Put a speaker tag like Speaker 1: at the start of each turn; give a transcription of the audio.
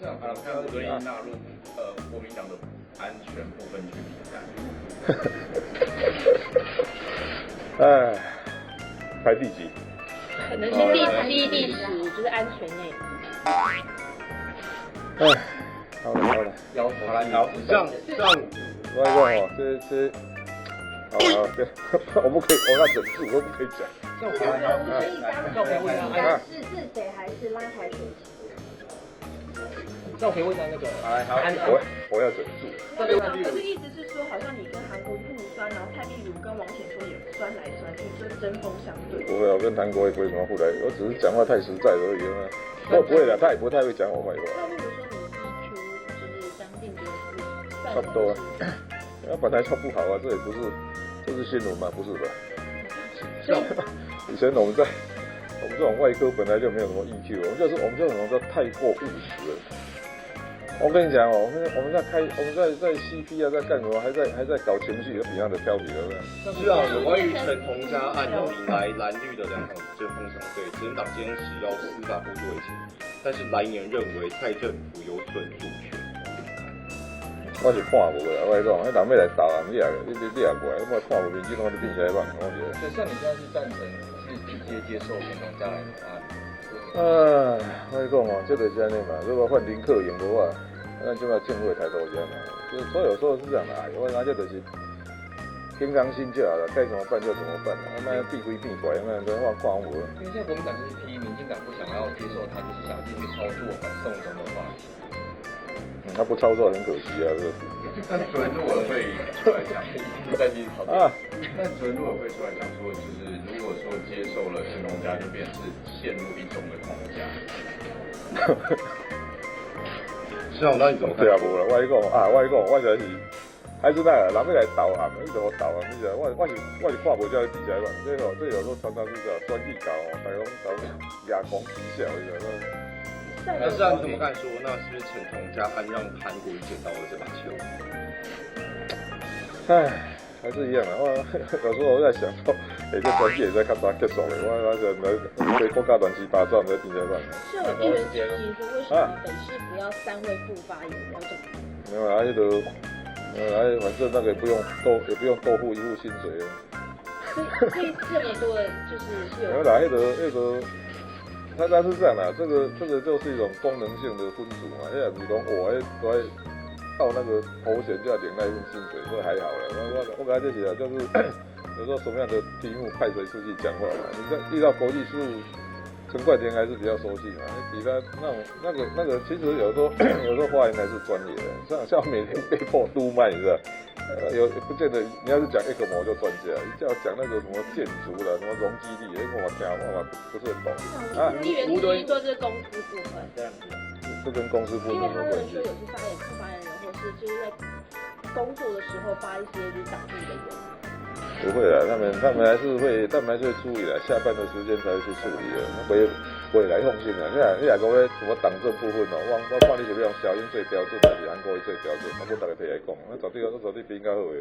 Speaker 1: 这样把泰国队纳入国民党的安全不分区名
Speaker 2: 单。哎，排第几？
Speaker 3: 可能是第7、第10，就是安全内。
Speaker 2: 哎，好了好了，
Speaker 1: 好来好，上，
Speaker 2: 我来说哦，这，好，对，我不可以，我要忍住，我不可以讲。
Speaker 3: 我觉得吴欣怡当选应该是自谁还是拉台选情？
Speaker 4: 那我可以问一下那个，
Speaker 2: 好，我要忍住。
Speaker 3: 可是意思是说，好像你跟韩国互酸，然后蔡壁如跟王显秋也酸来酸去，就是针锋相对。
Speaker 2: 不会，我跟韩国也不会什么互来，我只是讲话太实在而已嘛。不会的，他也不太会讲我坏话。
Speaker 3: 那如果说你EQ就是将近就是
Speaker 2: 差不多。那本来就不好啊，这也不是，这是新闻嘛，不是吧？以前我们这种外科本来就没有什么 EQ， 我们这种叫太过务实了。我跟你讲哦，我们在 CP 啊，在干什么？还在搞情绪，比他的调皮，对不对？
Speaker 1: 是啊，有关于陈同佳案要引来蓝绿的2场针锋相对，执政党坚持要司法部作为前提，但是蓝营认为蔡政府有损主权。
Speaker 2: 我是看无啦，我跟你讲，那人要来打人，你也过来，我看无民进党就变起来棒，我觉得。
Speaker 4: 所以像你现在是赞成是直接接受陈同佳来的案？
Speaker 2: 我跟你讲哦，这就是安尼嘛。如果换林克赢的话，那就要庆会抬头家嘛。所以有时候是这样的，我感觉就是平常心就好了，该怎么办就怎么办了，那避规避拐，那跟我看无。
Speaker 4: 因为现在国民党就是批民进党不想要接受他，就是想进去操作反送中的话题。
Speaker 2: 他不操作很可惜啊，这个。
Speaker 1: 但昨天陆委会出来讲，在地讨论。但昨天陆委会出来讲说，就是如果说接受了陈同佳，就变成是陷入一种的框架。是啊，那你怎么看？
Speaker 2: 对啊，无啦，我跟你讲，我就是还是那个人要来投案，你怎么投啊？你讲我是看无这比赛嘛，这有时候常常是这选举搞哦，大家搞眼光讥笑，你知道吗？
Speaker 1: 那这样你怎么看说？那是不是陈同佳案让韩国瑜捡到了这把球？
Speaker 2: 唉，还是一样的。有时候我在想说，这选举也在较早结束的，我想对国家乱七八糟的比赛办。
Speaker 3: 是有议员质疑说，为什么北市不要3位副发言人要这么？
Speaker 2: 没有啊，反正那个也不用多付一付薪水。
Speaker 3: 所以这么多的，就是有。
Speaker 2: 没有啦，他是这样啦，这个就是一种功能性的分组嘛，因为比如讲我到那个头衔就要领那一份薪水，所以还好啦。我感觉就是啊，就是有时候什么样的题目派谁出去讲话嘛。你在遇到国际事务，陈冠廷还是比较熟悉嘛。比他那个，其实有时候发言还是专业的，像每天被迫督麦，你知道。有不见得，你要是讲ECMO就专家，你叫讲那个什么建筑啦，什么容积力，我听我不是很懂啊。
Speaker 3: 议员之一说是公司部分这样子，
Speaker 2: 这跟公司部分有关系。
Speaker 3: 因为他们说有些副发言人，或是就是在工作的时候发一些就是党部的言。
Speaker 2: 不会啦，他们还是会处理的，下班的时间才会去处理的，不会来放心的。你讲什么党政部分哦，我看你是要用小英最标准，还是韩国瑜最标准，我大家提来讲，那绝对比较好的。